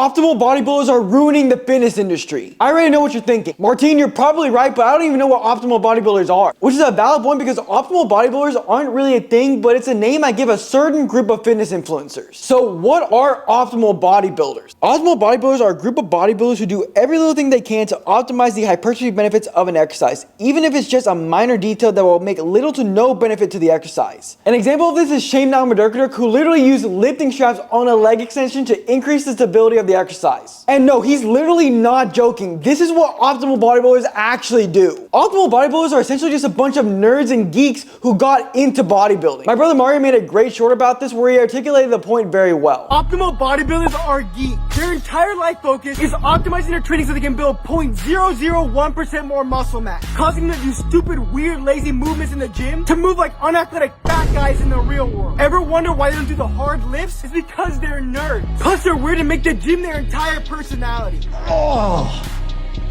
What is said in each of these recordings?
Optimal bodybuilders are ruining the fitness industry. I already know what you're thinking. Martine, you're probably right, but I don't even know what optimal bodybuilders are. Which is a valid point because optimal bodybuilders aren't really a thing, but it's a name I give a certain group of fitness influencers. So what are optimal bodybuilders? Optimal bodybuilders are a group of bodybuilders who do every little thing they can to optimize the hypertrophy benefits of an exercise, even if it's just a minor detail that will make little to no benefit to the exercise. An example of this is Shane Nalmadurkadurk, who literally used lifting straps on a leg extension to increase the stability of the exercise. And no, he's literally not joking. This is what optimal bodybuilders actually do. Optimal bodybuilders are essentially just a bunch of nerds and geeks who got into bodybuilding. My brother Mario made a great short about this where he articulated the point very well. Optimal bodybuilders are geeks. Their entire life focus is optimizing their training so they can build 0.001% more muscle mass, causing them to do stupid, weird, lazy movements in the gym to move like unathletic fat guys in the real world. Ever wonder why they don't do the hard lifts? It's because they're nerds. Plus they're weird and make the gym their entire personality. Oh,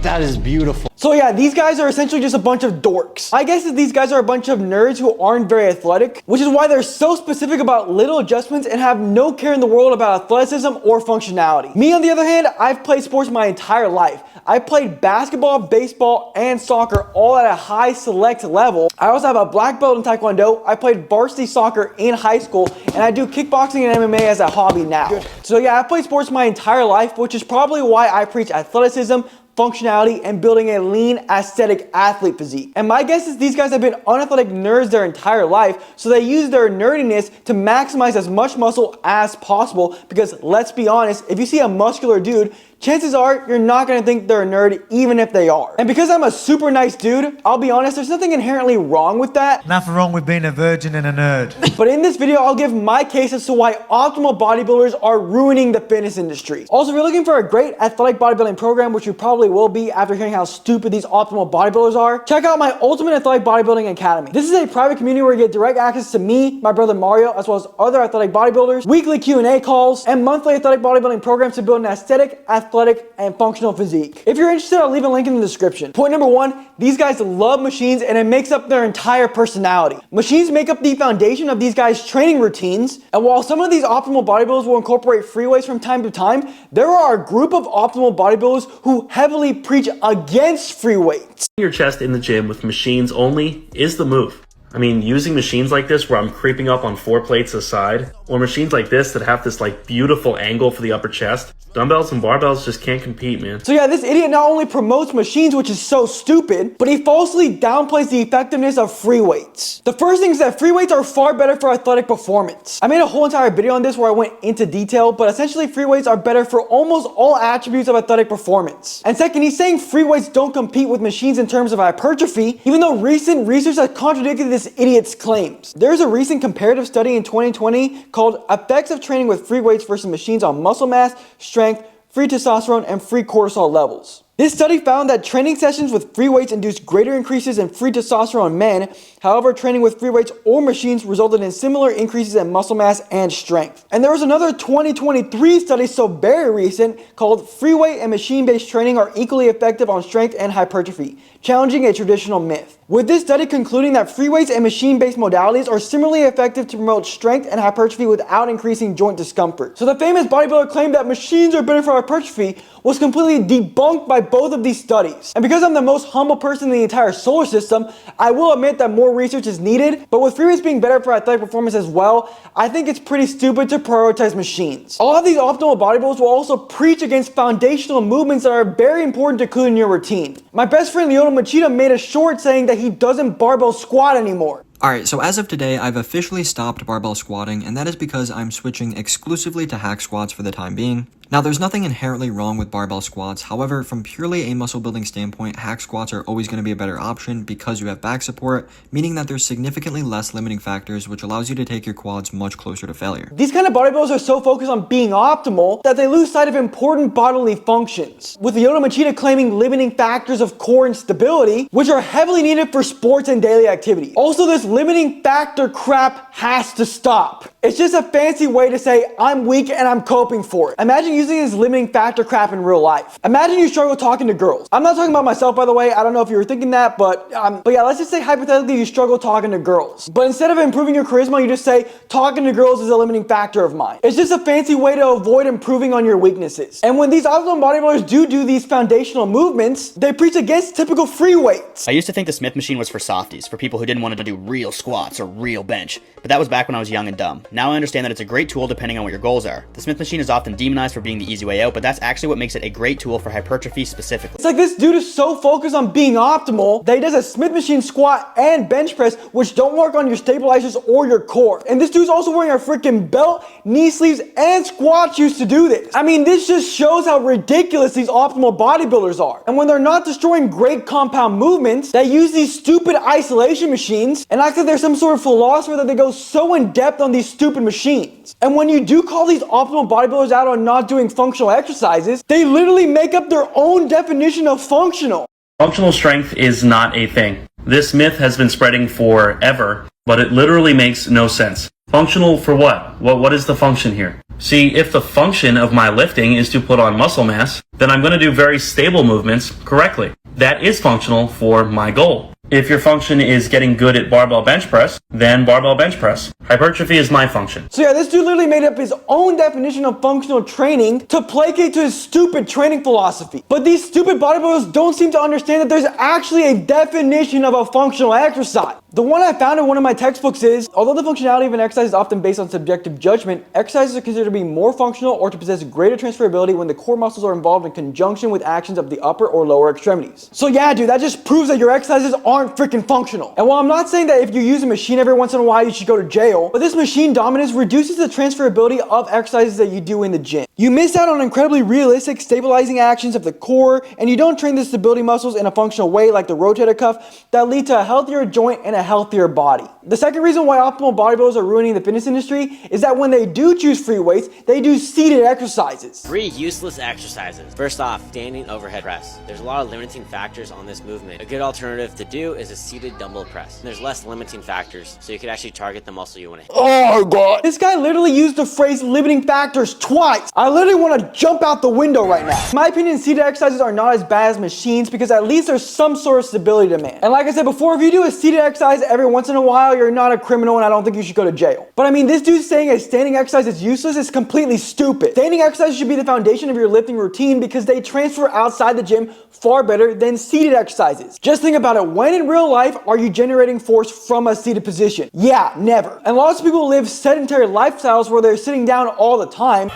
that is beautiful. So yeah, these guys are essentially just a bunch of dorks. I guess that these guys are a bunch of nerds who aren't very athletic, which is why they're so specific about little adjustments and have no care in the world about athleticism or functionality. Me, on the other hand, I've played sports my entire life. I played basketball, baseball, and soccer all at a high select level. I also have a black belt in Taekwondo. I played varsity soccer in high school, and I do kickboxing and MMA as a hobby now. Good. So yeah, I've played sports my entire life, which is probably why I preach athleticism, functionality, and building a lean, aesthetic athlete physique. And my guess is these guys have been unathletic nerds their entire life, so they use their nerdiness to maximize as much muscle as possible, because let's be honest, if you see a muscular dude, chances are you're not going to think they're a nerd even if they are. And because I'm a super nice dude, I'll be honest, there's nothing inherently wrong with that. Nothing wrong with being a virgin and a nerd. But in this video, I'll give my case as to why optimal bodybuilders are ruining the fitness industry. Also, if you're looking for a great athletic bodybuilding program, which you probably will be after hearing how stupid these optimal bodybuilders are, check out my Ultimate Athletic Bodybuilding Academy. This is a private community where you get direct access to me, my brother Mario, as well as other athletic bodybuilders, weekly Q&A calls, and monthly athletic bodybuilding programs to build an aesthetic, athletic, and functional physique. If you're interested, I'll leave a link in the description. Point number one, these guys love machines and it makes up their entire personality. Machines make up the foundation of these guys' training routines, and while some of these optimal bodybuilders will incorporate free weights from time to time, there are a group of optimal bodybuilders who heavily preach against free weights. Your chest in the gym with machines only is the move. I mean, using machines like this where I'm creeping up on 4 plates a side, or machines like this that have this like beautiful angle for the upper chest, dumbbells and barbells just can't compete, man. So yeah, this idiot not only promotes machines, which is so stupid, but he falsely downplays the effectiveness of free weights. The first thing is that free weights are far better for athletic performance. I made a whole entire video on this where I went into detail, but essentially free weights are better for almost all attributes of athletic performance. And second, he's saying free weights don't compete with machines in terms of hypertrophy, even though recent research has contradicted this idiot's claims. There's a recent comparative study in 2020 called Effects of Training with Free Weights versus Machines on Muscle Mass, Strength, Free Testosterone, and Free Cortisol Levels. This study found that training sessions with free weights induced greater increases in free testosterone in men. However, training with free weights or machines resulted in similar increases in muscle mass and strength. And there was another 2023 study, so very recent, called Free Weight and Machine-Based Training Are Equally Effective on Strength and Hypertrophy, challenging a traditional myth. With this study concluding that free weights and machine-based modalities are similarly effective to promote strength and hypertrophy without increasing joint discomfort. So the famous bodybuilder claim that machines are better for hypertrophy was completely debunked by both of these studies. And because I'm the most humble person in the entire solar system, I will admit that more research is needed, but with free weights being better for athletic performance as well, I think it's pretty stupid to prioritize machines. A lot of these optimal bodybuilders will also preach against foundational movements that are very important to include in your routine. My best friend Lyoto Machida made a short saying that he doesn't barbell squat anymore. Alright, so as of today, I've officially stopped barbell squatting, and that is because I'm switching exclusively to hack squats for the time being. Now, there's nothing inherently wrong with barbell squats. However, from purely a muscle building standpoint, hack squats are always going to be a better option because you have back support, meaning that there's significantly less limiting factors, which allows you to take your quads much closer to failure. These kind of bodybuilders are so focused on being optimal that they lose sight of important bodily functions, with Lyoto Machida claiming limiting factors of core and stability, which are heavily needed for sports and daily activity. Also, this limiting factor crap has to stop. It's just a fancy way to say I'm weak and I'm coping for it. Imagine using this limiting factor crap in real life. Imagine you struggle talking to girls. I'm not talking about myself, by the way. I don't know if you were thinking that, but yeah, let's just say hypothetically you struggle talking to girls. But instead of improving your charisma, you just say talking to girls is a limiting factor of mine. It's just a fancy way to avoid improving on your weaknesses. And when these optimum bodybuilders do these foundational movements, they preach against typical free weights. I used to think the Smith machine was for softies, for people who didn't want to do real squats or real bench, but that was back when I was young and dumb. Now I understand that it's a great tool depending on what your goals are. The Smith machine is often demonized for being the easy way out, but that's actually what makes it a great tool for hypertrophy specifically. It's like this dude is so focused on being optimal that he does a Smith machine squat and bench press, which don't work on your stabilizers or your core. And this dude's also wearing a freaking belt, knee sleeves, and squat shoes to do this. I mean, this just shows how ridiculous these optimal bodybuilders are. And when they're not destroying great compound movements, they use these stupid isolation machines and act like they're some sort of philosopher that they go so in depth on these stupid machines. And when you do call these optimal bodybuilders out on not doing functional exercises, they literally make up their own definition of functional. Functional strength is not a thing. This myth has been spreading forever, but it literally makes no sense. Functional for what? What is the function here? See, if the function of my lifting is to put on muscle mass, then I'm going to do very stable movements correctly. That is functional for my goal. If your function is getting good at barbell bench press, then barbell bench press. Hypertrophy is my function. So yeah, this dude literally made up his own definition of functional training to placate to his stupid training philosophy. But these stupid bodybuilders don't seem to understand that there's actually a definition of a functional exercise. The one I found in one of my textbooks is, although the functionality of an exercise is often based on subjective judgment, exercises are considered to be more functional or to possess greater transferability when the core muscles are involved in conjunction with actions of the upper or lower extremities. So yeah, dude, that just proves that your exercises aren't freaking functional. And while I'm not saying that if you use a machine every once in a while you should go to jail, but this machine dominance reduces the transferability of exercises that you do in the gym. You miss out on incredibly realistic stabilizing actions of the core, and you don't train the stability muscles in a functional way like the rotator cuff that lead to a healthier joint and a healthier body. The second reason why optimal bodybuilders are ruining the fitness industry is that when they do choose free weights, they do seated exercises. 3 useless exercises. First off, standing overhead press. There's a lot of limiting factors on this movement. A good alternative to do is a seated dumbbell press. There's less limiting factors, so you could actually target the muscle you want to hit. Oh my god. This guy literally used the phrase limiting factors twice. I literally want to jump out the window right now. In my opinion, seated exercises are not as bad as machines because at least there's some sort of stability demand. And like I said before, if you do a seated exercise every once in a while, you're not a criminal and I don't think you should go to jail. But I mean, this dude saying a standing exercise is useless is completely stupid. Standing exercises should be the foundation of your lifting routine because they transfer outside the gym far better than seated exercises. Just think about it. When in real life are you generating force from a seated position? Yeah, never. And lots of people live sedentary lifestyles where they're sitting down all the time.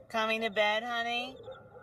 Coming to bed, honey?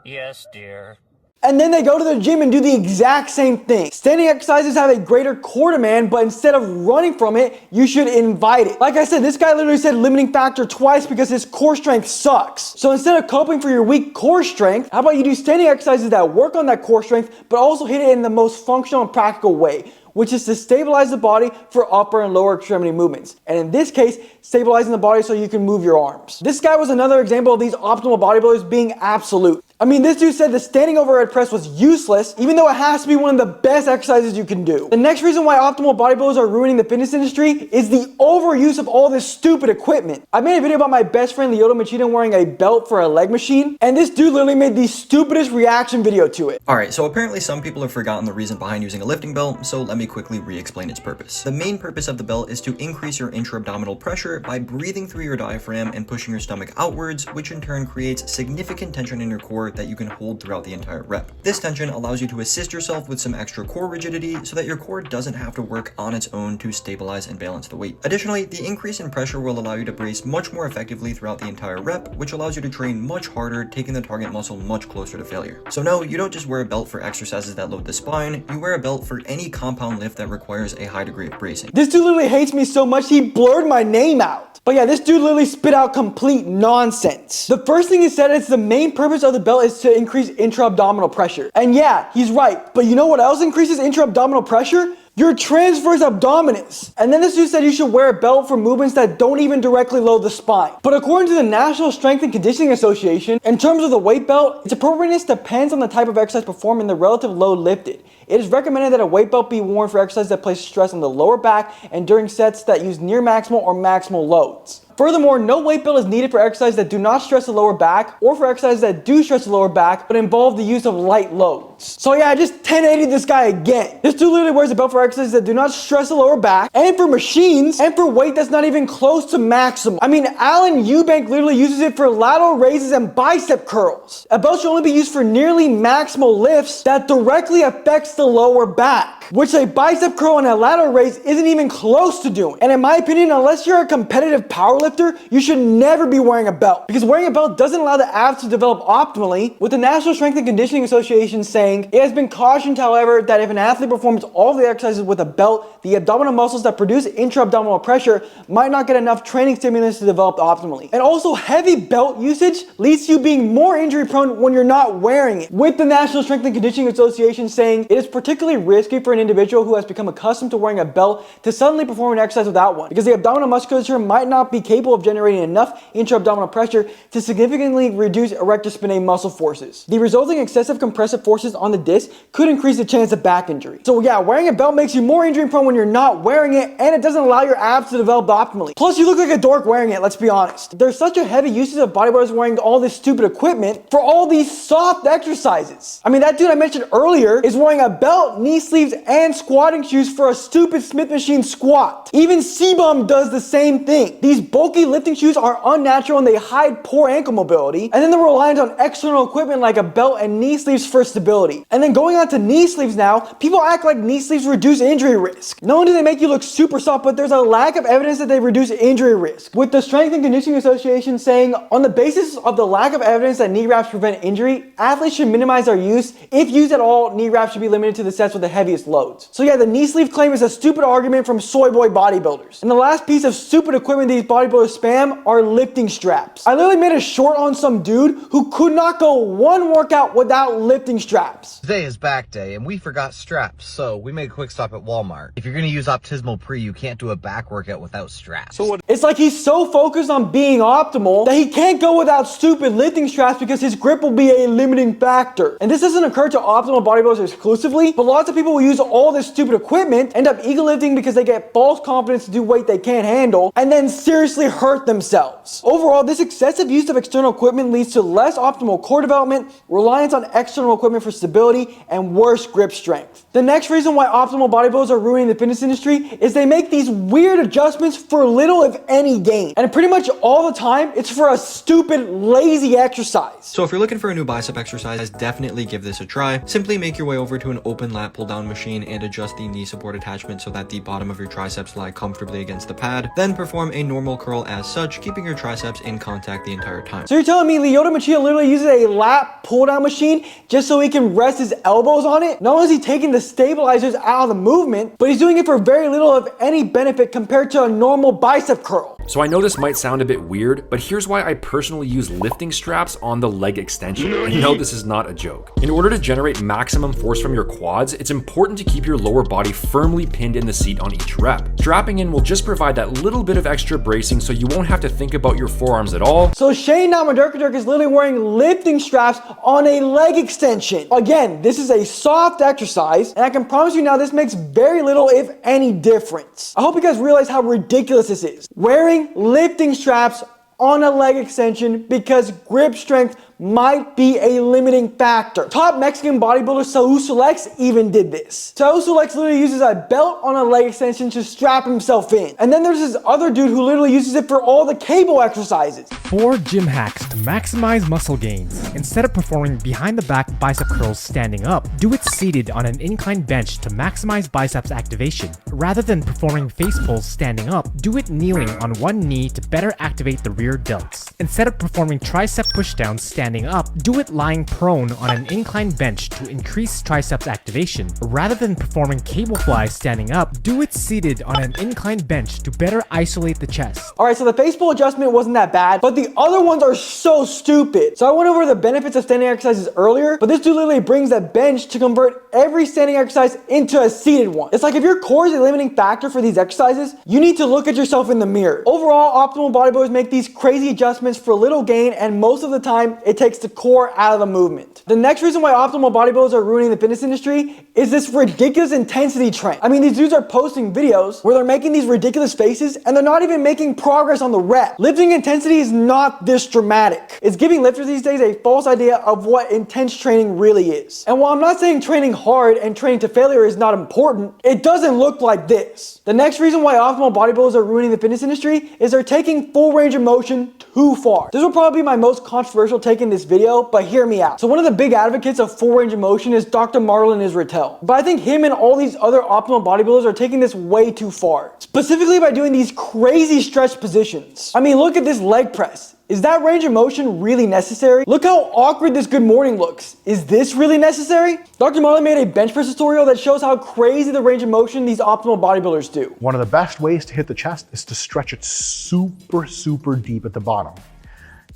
Yes, dear. And then they go to the gym and do the exact same thing. Standing exercises have a greater core demand, but instead of running from it, you should invite it. Like I said, this guy literally said limiting factor twice because his core strength sucks. So instead of coping for your weak core strength, how about you do standing exercises that work on that core strength, but also hit it in the most functional and practical way, which is to stabilize the body for upper and lower extremity movements. And in this case, stabilizing the body so you can move your arms. This guy was another example of these optimal bodybuilders being absolute. I mean, this dude said the standing overhead press was useless, even though it has to be one of the best exercises you can do. The next reason why optimal bodybuilders are ruining the fitness industry is the overuse of all this stupid equipment. I made a video about my best friend Lyoto Machida wearing a belt for a leg machine, and this dude literally made the stupidest reaction video to it. Alright, so apparently some people have forgotten the reason behind using a lifting belt, so let me quickly re-explain its purpose. The main purpose of the belt is to increase your intra-abdominal pressure by breathing through your diaphragm and pushing your stomach outwards, which in turn creates significant tension in your core that you can hold throughout the entire rep. This tension allows you to assist yourself with some extra core rigidity so that your core doesn't have to work on its own to stabilize and balance the weight. Additionally, the increase in pressure will allow you to brace much more effectively throughout the entire rep, which allows you to train much harder, taking the target muscle much closer to failure. So no, you don't just wear a belt for exercises that load the spine, you wear a belt for any compound lift that requires a high degree of bracing. This dude literally hates me so much he blurred my name out. But yeah, this dude literally spit out complete nonsense. The first thing he said is the main purpose of the belt is to increase intra-abdominal pressure. And yeah, he's right. But you know what else increases intra-abdominal pressure? your transverse abdominis. And then this dude said you should wear a belt for movements that don't even directly load the spine. But according to the National Strength and Conditioning Association, in terms of the weight belt, its appropriateness depends on the type of exercise performed and the relative load lifted. It is recommended that a weight belt be worn for exercises that place stress on the lower back and during sets that use near maximal or maximal loads. Furthermore, no weight belt is needed for exercises that do not stress the lower back or for exercises that do stress the lower back but involve the use of light loads. So yeah, I just 1080 this guy again. This dude literally wears a belt for exercises that do not stress the lower back and for machines and for weight that's not even close to maximum. I mean, Alan Eubank literally uses it for lateral raises and bicep curls. A belt should only be used for nearly maximal lifts that directly affects the lower back, which a bicep curl and a lateral raise isn't even close to doing. And in my opinion, unless you're a competitive powerlifter, you should never be wearing a belt, because wearing a belt doesn't allow the abs to develop optimally, with the National Strength and Conditioning Association saying it has been cautioned, however, that if an athlete performs all of the exercises with a belt, the abdominal muscles that produce intra-abdominal pressure might not get enough training stimulus to develop optimally. And also, heavy belt usage leads to you being more injury prone when you're not wearing it, with the National Strength and Conditioning Association saying it is particularly risky for an individual who has become accustomed to wearing a belt to suddenly perform an exercise without one, because the abdominal musculature might not be capable of generating enough intra-abdominal pressure to significantly reduce erector spinae muscle forces. The resulting excessive compressive forces on the disc could increase the chance of back injury. So yeah, wearing a belt makes you more injury prone when you're not wearing it, and it doesn't allow your abs to develop optimally. Plus, you look like a dork wearing it, let's be honest. There's such a heavy usage of bodybuilders wearing all this stupid equipment for all these soft exercises. I mean, that dude I mentioned earlier is wearing a belt, knee sleeves, and squatting shoes for a stupid Smith machine squat. Even C-Bum does the same thing. These bulky lifting shoes are unnatural and they hide poor ankle mobility, and then they're reliant on external equipment like a belt and knee sleeves for stability. And then going on to knee sleeves now, people act like knee sleeves reduce injury risk. Not only do they make you look super soft, but there's a lack of evidence that they reduce injury risk, with the Strength and Conditioning Association saying on the basis of the lack of evidence that knee wraps prevent injury, athletes should minimize their use. If used at all, knee wraps should be limited to the sets with the heaviest loads. So yeah, the knee sleeve claim is a stupid argument from soy boy bodybuilders. And the last piece of stupid equipment these bodybuilders spam are lifting straps. I literally made a short on some dude who could not go one workout without lifting straps. Today is back day and we forgot straps, so we made a quick stop at Walmart. If you're gonna use Optimal Pre, you can't do a back workout without straps. So what? It's like he's so focused on being optimal that he can't go without stupid lifting straps because his grip will be a limiting factor. And this doesn't occur to optimal bodybuilders exclusively, but lots of people who use all this stupid equipment end up ego lifting because they get false confidence to do weight they can't handle and then seriously hurt themselves. Overall, this excessive use of external equipment leads to less optimal core development, reliance on external equipment for stability, and worse grip strength. The next reason why optimal bodybuilders are ruining the fitness industry is they make these weird adjustments for little if any gain. And pretty much all the time, it's for a stupid, lazy exercise. So if you're looking for a new bicep exercise, definitely give this a try. Simply make your way over to an open lat pull down machine and adjust the knee support attachment so that the bottom of your triceps lie comfortably against the pad. Then perform a normal curl as such, keeping your triceps in contact the entire time. So you're telling me Lyoto Machida literally uses a lat pull down machine just so he can rest his elbows on it? Not only is he taking the stabilizers out of the movement, but he's doing it for very little of any benefit compared to a normal bicep curl. So I know this might sound a bit weird, but here's why I personally use lifting straps on the leg extension. And no, this is not a joke. In order to generate maximum force from your quads, it's important to keep your lower body firmly pinned in the seat on each rep. Strapping in will just provide that little bit of extra bracing so you won't have to think about your forearms at all. So Shane Namadurkadurk is literally wearing lifting straps on a leg extension. Again, this is a soft exercise, and I can promise you now this makes very little if any difference. I hope you guys realize how ridiculous this is. Wearing lifting straps on a leg extension because grip strength might be a limiting factor. Top Mexican bodybuilder Saul Solex even did this. Saul Solex literally uses a belt on a leg extension to strap himself in. And then there's this other dude who literally uses it for all the cable exercises. 4 gym hacks to maximize muscle gains. Instead of performing behind the back bicep curls standing up, do it seated on an inclined bench to maximize biceps activation. Rather than performing face pulls standing up, do it kneeling on one knee to better activate the rear rear delts. Instead of performing tricep pushdowns standing up, do it lying prone on an incline bench to increase triceps activation. Rather than performing cable flies standing up, do it seated on an incline bench to better isolate the chest. Alright, so the face pull adjustment wasn't that bad, but the other ones are so stupid. So I went over the benefits of standing exercises earlier, but this dude literally brings that bench to convert every standing exercise into a seated one. It's like if your core is a limiting factor for these exercises, you need to look at yourself in the mirror. Overall, optimal bodybuilders make these crazy adjustments for little gain, and most of the time, it takes the core out of the movement. The next reason why optimal bodybuilders are ruining the fitness industry is this ridiculous intensity trend. I mean, these dudes are posting videos where they're making these ridiculous faces, and they're not even making progress on the rep. Lifting intensity is not this dramatic. It's giving lifters these days a false idea of what intense training really is. And while I'm not saying training hard and training to failure is not important, it doesn't look like this. The next reason why optimal bodybuilders are ruining the fitness industry is they're taking full range of motion too far. This will probably be my most controversial take in this video, but hear me out. So one of the big advocates of full range of motion is Dr. Marlon Israetel. But I think him and all these other optimal bodybuilders are taking this way too far. Specifically by doing these crazy stretch positions. I mean, look at this leg press. Is that range of motion really necessary? Look how awkward this good morning looks. Is this really necessary? Dr. Marley made a bench press tutorial that shows how crazy the range of motion these optimal bodybuilders do. One of the best ways to hit the chest is to stretch it super, super deep at the bottom.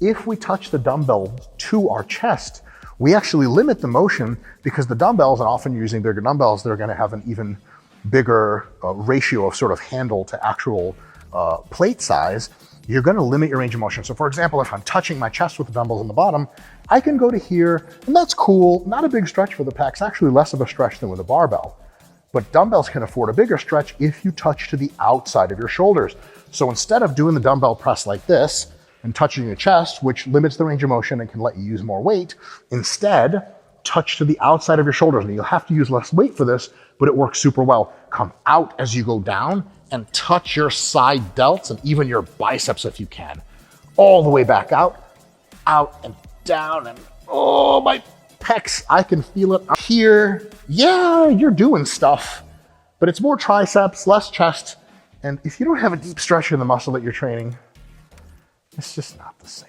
If we touch the dumbbell to our chest, we actually limit the motion because the dumbbells, and often using bigger dumbbells, they're gonna have an even bigger ratio of sort of handle to actual plate size. You're gonna limit your range of motion. So for example, if I'm touching my chest with the dumbbells on the bottom, I can go to here, and that's cool. Not a big stretch for the pecs, actually less of a stretch than with a barbell. But dumbbells can afford a bigger stretch if you touch to the outside of your shoulders. So instead of doing the dumbbell press like this and touching your chest, which limits the range of motion and can let you use more weight, instead, touch to the outside of your shoulders. And you'll have to use less weight for this, but it works super well. Come out as you go down and touch your side delts and even your biceps if you can. All the way back out and down, and oh, my pecs, I can feel it here. Yeah, you're doing stuff, but it's more triceps, less chest. And if you don't have a deep stretch in the muscle that you're training, it's just not the same.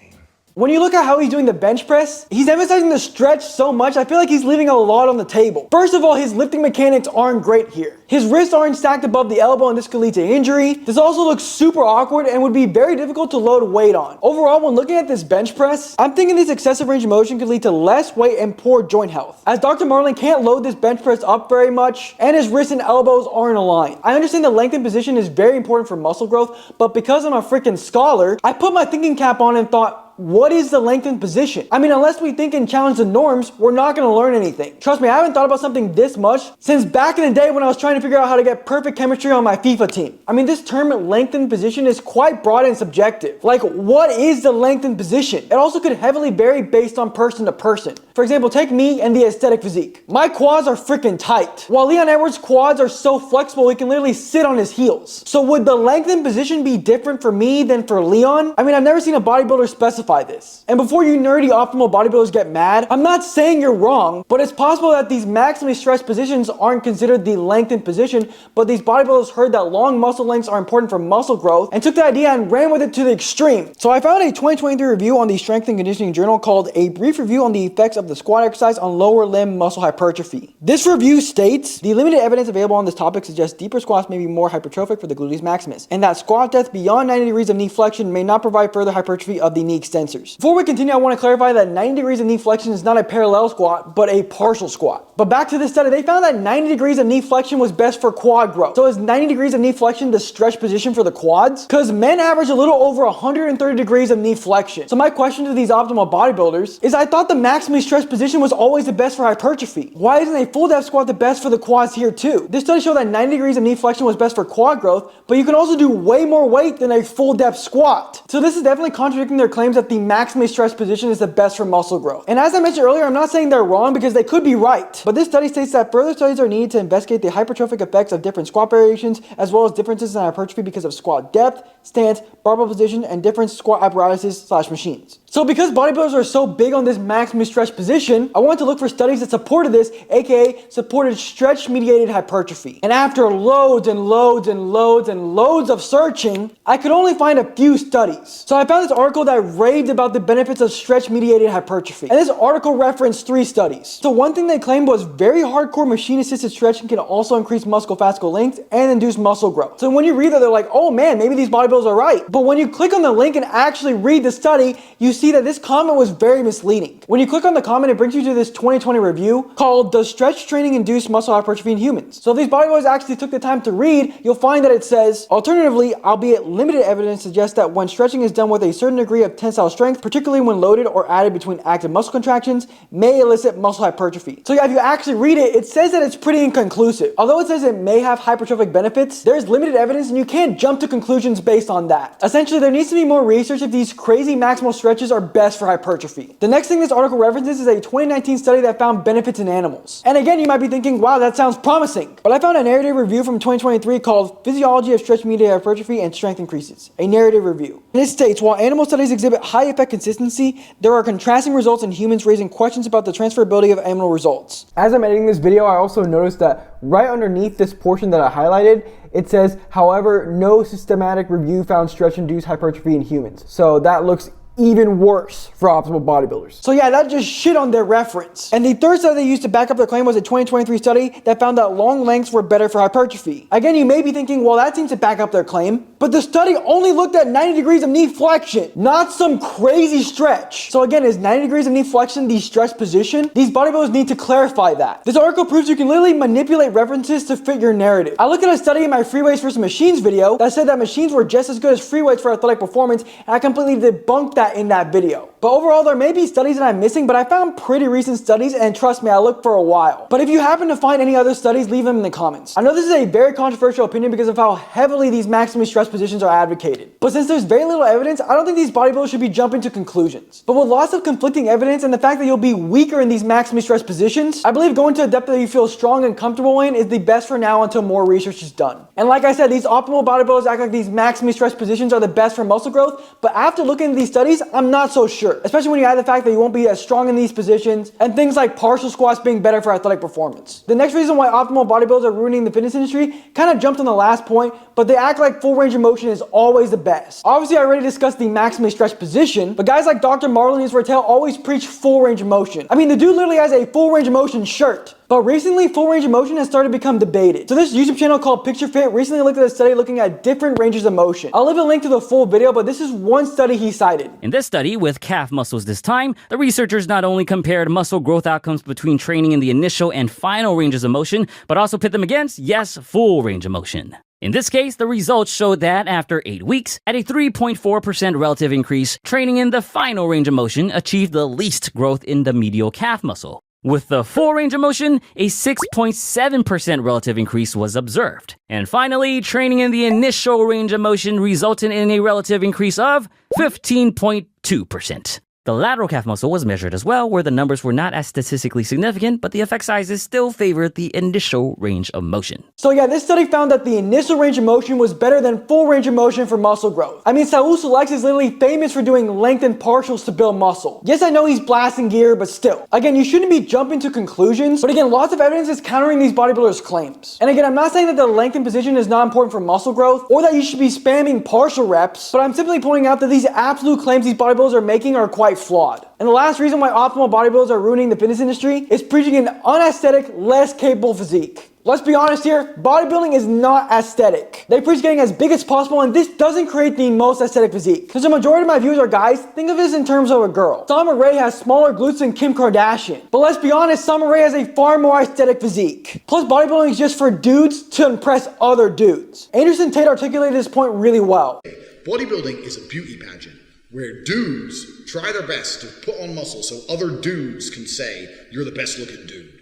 When you look at how he's doing the bench press, he's emphasizing the stretch so much, I feel like he's leaving a lot on the table. First of all, his lifting mechanics aren't great here. His wrists aren't stacked above the elbow, and this could lead to injury. This also looks super awkward and would be very difficult to load weight on. Overall, when looking at this bench press, I'm thinking this excessive range of motion could lead to less weight and poor joint health, as Dr. Marlin can't load this bench press up very much, and his wrists and elbows aren't aligned. I understand the lengthened position is very important for muscle growth, but because I'm a freaking scholar, I put my thinking cap on and thought, what is the lengthened position? I mean, unless we think and challenge the norms, we're not gonna learn anything. Trust me, I haven't thought about something this much since back in the day when I was trying to figure out how to get perfect chemistry on my FIFA team. I mean, this term lengthened position is quite broad and subjective. Like, what is the lengthened position? It also could heavily vary based on person to person. For example, take me and the aesthetic physique. My quads are freaking tight, while Leon Edwards' quads are so flexible he can literally sit on his heels. So would the lengthened position be different for me than for Leon? I mean, I've never seen a bodybuilder specify this. And before you nerdy optimal bodybuilders get mad, I'm not saying you're wrong, but it's possible that these maximally stressed positions aren't considered the lengthened position, but these bodybuilders heard that long muscle lengths are important for muscle growth and took the idea and ran with it to the extreme. So I found a 2023 review on the Strength and Conditioning Journal called A Brief Review on the Effects of the Squat Exercise on Lower Limb Muscle Hypertrophy. This review states, the limited evidence available on this topic suggests deeper squats may be more hypertrophic for the gluteus maximus, and that squat depth beyond 90 degrees of knee flexion may not provide further hypertrophy of the knee extensors. Before we continue, I want to clarify that 90 degrees of knee flexion is not a parallel squat, but a partial squat. But back to this study, they found that 90 degrees of knee flexion was best for quad growth. So is 90 degrees of knee flexion the stretch position for the quads? Because men average a little over 130 degrees of knee flexion. So my question to these optimal bodybuilders is, I thought the maximally stretched position was always the best for hypertrophy. Why isn't a full depth squat the best for the quads here too? This study showed that 90 degrees of knee flexion was best for quad growth, but you can also do way more weight than a full depth squat. So this is definitely contradicting their claims that that the maximally stressed position is the best for muscle growth. And as I mentioned earlier, I'm not saying they're wrong because they could be right. But this study states that further studies are needed to investigate the hypertrophic effects of different squat variations, as well as differences in hypertrophy because of squat depth, stance, barbell position, and different squat apparatuses / machines. So because bodybuilders are so big on this maximally stretched position, I wanted to look for studies that supported this, aka supported stretch-mediated hypertrophy. And after loads and loads and loads and loads of searching, I could only find a few studies. So I found this article that raved about the benefits of stretch-mediated hypertrophy. And this article referenced 3 studies. So one thing they claimed was very hardcore machine-assisted stretching can also increase musculoskeletal length and induce muscle growth. So when you read that, they're like, oh man, maybe these bodybuilders are right. But when you click on the link and actually read the study, you see that this comment was very misleading. When you click on the comment, it brings you to this 2020 review called Does Stretch Training Induce Muscle Hypertrophy in Humans? So if these bodybuilders actually took the time to read, you'll find that it says, alternatively, albeit limited evidence suggests that when stretching is done with a certain degree of tensile strength, particularly when loaded or added between active muscle contractions, may elicit muscle hypertrophy. So yeah, if you actually read it, it says that it's pretty inconclusive. Although it says it may have hypertrophic benefits, there's limited evidence and you can't jump to conclusions based on that. Essentially, there needs to be more research if these crazy maximal stretches are best for hypertrophy. The next thing this article references is a 2019 study that found benefits in animals. And again, you might be thinking, wow, that sounds promising. But I found a narrative review from 2023 called Physiology of Stretch-Mediated Hypertrophy and Strength Increases, a narrative review. And it states, while animal studies exhibit high effect consistency, there are contrasting results in humans raising questions about the transferability of animal results. As I'm editing this video, I also noticed that right underneath this portion that I highlighted, it says, however, no systematic review found stretch-induced hypertrophy in humans. So that looks even worse for optimal bodybuilders. So yeah, that just shit on their reference. And the third study they used to back up their claim was a 2023 study that found that long lengths were better for hypertrophy. Again, you may be thinking, well, that seems to back up their claim, but the study only looked at 90 degrees of knee flexion, not some crazy stretch. So again, is 90 degrees of knee flexion the stretch position? These bodybuilders need to clarify that. This article proves you can literally manipulate references to fit your narrative. I looked at a study in my free weights versus machines video that said that machines were just as good as free weights for athletic performance, and I completely debunked that in that video. But overall, there may be studies that I'm missing, but I found pretty recent studies, and trust me, I looked for a while. But if you happen to find any other studies, leave them in the comments. I know this is a very controversial opinion because of how heavily these maximally stressed positions are advocated. But since there's very little evidence, I don't think these bodybuilders should be jumping to conclusions. But with lots of conflicting evidence and the fact that you'll be weaker in these maximally stressed positions, I believe going to a depth that you feel strong and comfortable in is the best for now until more research is done. And like I said, these optimal bodybuilders act like these maximally stressed positions are the best for muscle growth, but after looking at these studies, I'm not so sure. Especially when you add the fact that you won't be as strong in these positions and things like partial squats being better for athletic performance. The next reason why optimal bodybuilders are ruining the fitness industry kind of jumped on the last point, but they act like full range of motion is always the best. Obviously, I already discussed the maximally stretched position, but guys like Dr. Marlon Isvertel always preach full range of motion. I mean, the dude literally has a full range of motion shirt. But recently, full range of motion has started to become debated. So this YouTube channel called Picture Fit recently looked at a study looking at different ranges of motion. I'll leave a link to the full video, but this is one study he cited. In this study, with calf muscles this time, the researchers not only compared muscle growth outcomes between training in the initial and final ranges of motion, but also pit them against, yes, full range of motion. In this case, the results showed that after 8 weeks, at a 3.4% relative increase, training in the final range of motion achieved the least growth in the medial calf muscle. With the full range of motion, a 6.7% relative increase was observed. And finally, training in the initial range of motion resulted in a relative increase of 15.2%. The lateral calf muscle was measured as well, where the numbers were not as statistically significant, but the effect sizes still favored the initial range of motion. So yeah, this study found that the initial range of motion was better than full range of motion for muscle growth. I mean, Saul Select is literally famous for doing lengthened partials to build muscle. Yes, I know he's blasting gear, but still. Again, you shouldn't be jumping to conclusions, but again, lots of evidence is countering these bodybuilders' claims. And again, I'm not saying that the lengthened position is not important for muscle growth, or that you should be spamming partial reps, but I'm simply pointing out that these absolute claims these bodybuilders are making are quite flawed. And the last reason why optimal bodybuilders are ruining the fitness industry is preaching an unaesthetic, less capable physique. Let's be honest here, bodybuilding is not aesthetic. They preach getting as big as possible, and this doesn't create the most aesthetic physique. Since the majority of my viewers are guys, think of this in terms of a girl. Summer Rae has smaller glutes than Kim Kardashian. But let's be honest, Summer Rae has a far more aesthetic physique. Plus, bodybuilding is just for dudes to impress other dudes. Anderson Tate articulated this point really well. Bodybuilding is a beauty pageant where dudes try their best to put on muscle so other dudes can say, you're the best looking dude.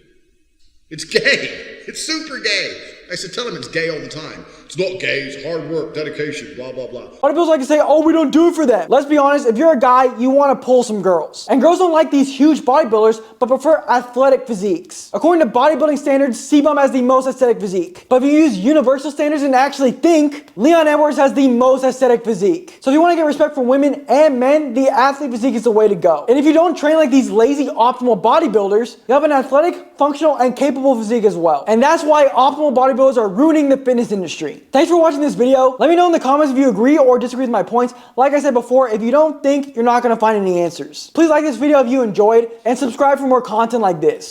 It's gay. It's super gay. I used to tell him it's gay all the time. It's not gay, it's hard work, dedication, blah, blah, blah. A lot of people like to say, oh, we don't do it for them. Let's be honest, if you're a guy, you want to pull some girls. And girls don't like these huge bodybuilders, but prefer athletic physiques. According to bodybuilding standards, C-Bum has the most aesthetic physique. But if you use universal standards and actually think, Leon Edwards has the most aesthetic physique. So if you want to get respect from women and men, the athlete physique is the way to go. And if you don't train like these lazy optimal bodybuilders, you have an athletic, functional, and capable physique as well. And that's why optimal bodybuilders are ruining the fitness industry. Thanks for watching this video. Let me know in the comments if you agree or disagree with my points. Like I said before, if you don't think, you're not going to find any answers. Please like this video if you enjoyed and subscribe for more content like this.